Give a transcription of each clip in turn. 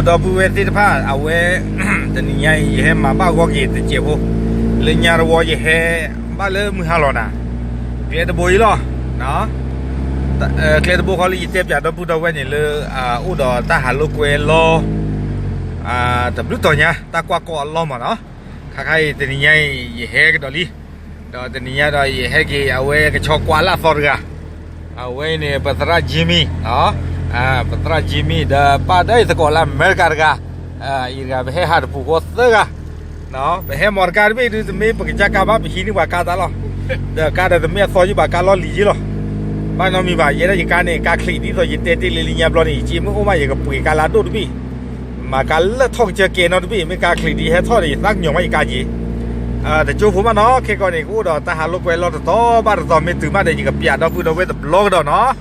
đó bùi về thì pha à về thì nhảy hè mà bao gò gì thì chịu vô lên nhà rồi gì hè bao lỡ mưa hà lò nè cái đó bùi lo đó cái đó bùi họ lấy tiếp giờ đó bùi đâu về nhỉ lỡ u đó ta hà lô quê lo tập lúc thôi nha ta qua cọ lo mà nó khai khai thì nhảy hè cái đó đi đó thì nhảy đó hè cái à về cái cho qua là phật ra à về này bắt ra Jimmy đó Petra Jimmy da pada itu sekolah mereka ira behe har pukos tega no behe morkar be itu me pekerja kaba begini bakal tak lo da kada de me soju bakal lo liji lo ba no mi ba ye da ka ne ka kli di so ye te te le li nya blo ni ji mo ma ye ka pui ka la do bi ma ka le thok je ke no bi me ka kli di he tho ni sak nyong ma ka ji da chu phu ma no ke ko ni ku do ta ha lo kwe lo to ba do me tu ma de ji ka pia do pu do we the blog do no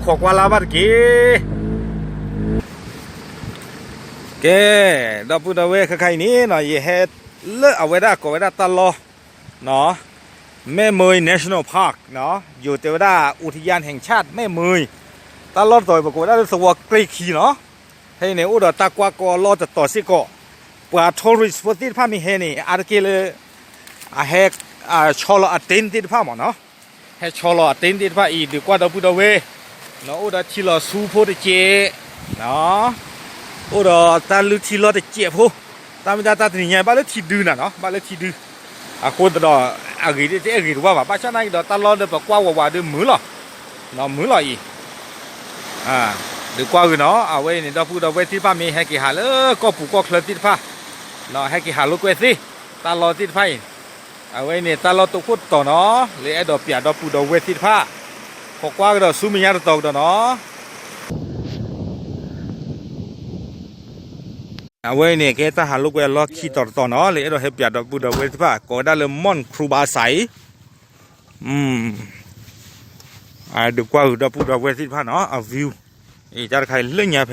ขอกว่าลาบัดกี้แกดอกพุดเวคใครนี้หน่อยเฮ็ดเลือกเอาไว้ได้ก็ไว้ได้ตลอดเนาะแม่เมย National Park เนาะอยู่เทวดาอุทยานแห่งชาติแม่เมยตลอดต่อยประกวดได้สวอเกรคีเนาะให้ในอุดรตากว่าก็รอจะต่อสิก็ปว่าทัวริสต์ที่พามีเฮนี่อาร์เกลเฮกชอลอเตนที่พาหมอเนาะให้ชอลอเตนที่พาอีดีกว่าดอกพุดเวnó ở đó chỉ là su phố để chế đó ở đó ta lưu chỉ là để chế phố ta bây giờ ta thì nhà ba lớp chỉ đưa nè nó ba lớp chỉ đưa con đó gửi đi gửi qua ba cha này đó ta lo được qua đưa mướn rồi nó mướn rồi được qua rồi nó vậy này đó phụ đó vậy thì ba mi hay cái hà lỡ có phụ có khơi tít pha nó hay cái hà lúc quay gì ta lo tít phay vậy này ta lo tụ phút tổ nó lấy đó bịa đó phụ đó vậy tít phaขอกว่าก็ซูมิยาตกเนาะเอาไว้เนี่ยแกถ้าหาลูกเวลล็อกขี้ต่อเนาะเลยเราให้เปียดบุดเอาไว้ที่ป่ะก็ได้เลยม่อนครูบาใสดูกว่าเราบุดเอาไว้ที่ป่ะเนาะเอาวิวอีจะใครเรื่องยาเพ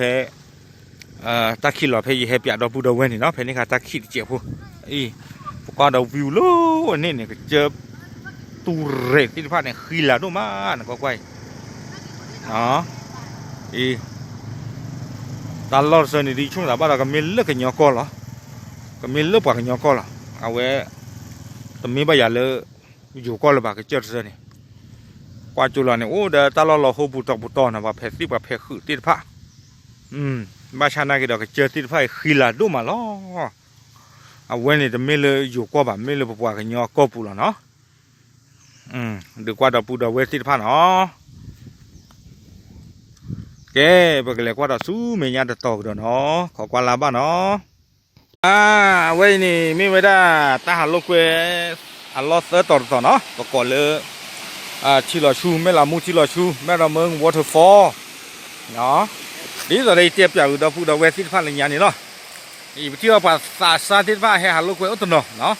ตาขี้หล่อเพย์ให้เปียดบุดเอาไว้นี่เนาะเพนี่ค่ะตาขี้เจ็บผู้ก็เราวิวโลนี่เนี่ยเจอตูเรกที่พาเนี่ยขี้ละนู่มานะก็ไกวเนาะตลอดเส้นนี้ช่วงนั้นบ้านเราก็มีเลือกกันยอก้อนเหรอก็มีเลือกปากกันยอก้อนเหรอเอาไว้แต่มีใบยาเลือกอยู่ก้อนหรือเปล่าก็เจอเส้นนี้กว่าจุฬาเนี่ยโอ้เดี๋ยวตลอดเราหูบุตรนะว่าเพชรที่ว่าเพชรคือติดผ้าบ้านชาติก็เดี๋ยวก็เจอติดผ้าขี้ละนู่มาล้อเอาไว้เนี่ยจะไม่เลยอยู่ก้อนแบบไม่เลยปากกันยอก้อนปูละเนาะđược qua đảo bù đảo về thì phan nó cái bậc lệ qua đảo sú mình nhà được tàu được nó khó qua lá ba nó vậy nè mình mới đã ta hà lô quê lót tới tàu nó và còn lỡ chỉ là chu mới là mu chỉ là chu mới là mương waterfall nó đi rồi đây tiếp vào đảo bù đảo về thì phan là nhà này nó thì chưa phải xa thì phan hay hà lô quê ở tận nó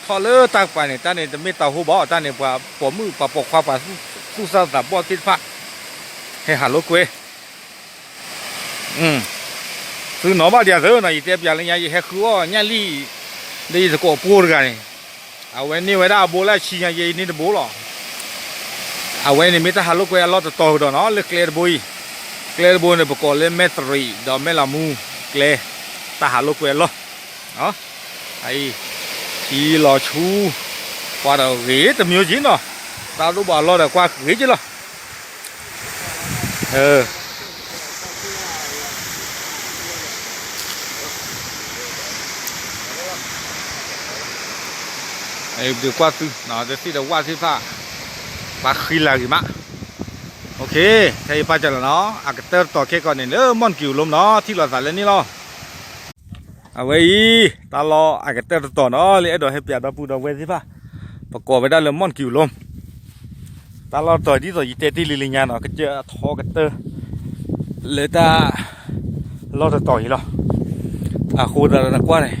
ทอเลือตากไปเนี่ยตาเนี่ยจะไม่เต่าหูบ่อตาเนี่ยว่าปมือปปกความป่าสู้ซาตาบ่อติดฟ้าให้หาลูกเว้ซื้อหน่อบ้าเดียวเถอะหน่อยเตี้ยอย่างนี้ให้คือว่าเนี่ยลี่ได้จะก่อปูร์กันเอาไว้นี่ไว้ได้โบราณชี้เนี่ยนี่จะโบหรอเอาไว้นี่ไม่ต้องหาลูกเว้เราจะโตดเนาะเลือกเกลือบุยเนี่ยประกอบเล่นเมตรีดอกเมลามูเกลือตาหาลูกเว้เนาะไอ้thì lò chu qua đầu ghế tầm nhiều chín rồi tao lúc bảo lo là qua ghế chứ lo được qua từ nó để khi đầu qua thì pha và khi là gì mà ok thầy pha cho là nó cái tơ tỏ kia còn này nữa món kiểu lôm nó thì là giải lên đi lo vậy ta lo cái tơ tỏ nó lấy đồ hẹp đó bù đầu về thế paประกอบไปได้เลยม่อนกิ่วลมตลอดต่อยที่ต่อยเตที่ลิงยาเนาะก็เจอทอกันเตอเลยตาเราจะต่อยหรอโคตรน่ากลัวเลย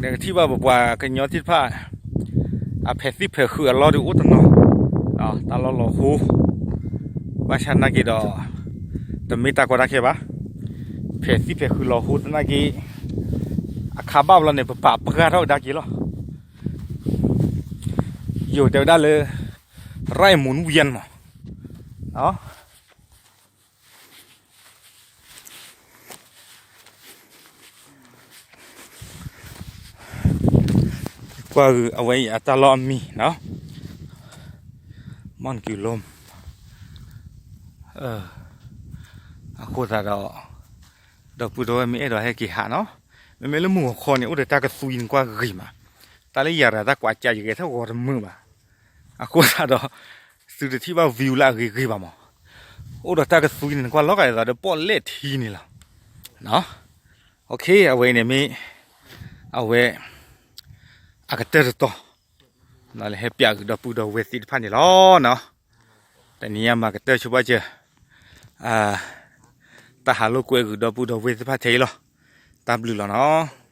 เด็กที่ว่าบอกว่ากันย้อนที่ผ้าเพชรที่เพชรคือเราดูอุตโนตลอดเราหูว่าฉันนักกีฬาแต่ไม่ตากว่าได้แค่ปะเพชรที่เพชรคือเราหูแต่นักกีขาบ้าเราเนี่ยปะปะกันเราได้กี่หรออยู่เดี๋ยวได้เลยไร่หมุนเวียนมั้ง กว่าเอาไว้อัตลอมีเนาะมันกิลมอะโคตรดอกปูดอยมีดอกให้กี่หาเนาะไม่ละหมู่คนเนี่ยอุดตากระซุยกว่ากี่มาตาเลยอยากตากว่าใจอยู่แค่เท่ากับมือมาอะโคตรสุดที่ว่าวิวละกี่บ้ามั้งอุดตากระซุยกว่าล็อกอะไรแต่ปอเล็ดทีนี่ล่ะเนาะโอเคเอาไว้เนี่ยมีเอาไว้อากาศเตอร์ต่อนั่นแหละให้เปียกดอกปูดอยเวสิพันนี่ล้อเนาะแต่เนี่ยมากระเตอร์ชัวร์เจอตาหาลูกกูดอกปูดอยเวสิพันเทลอตามบลูแล้วเนาะ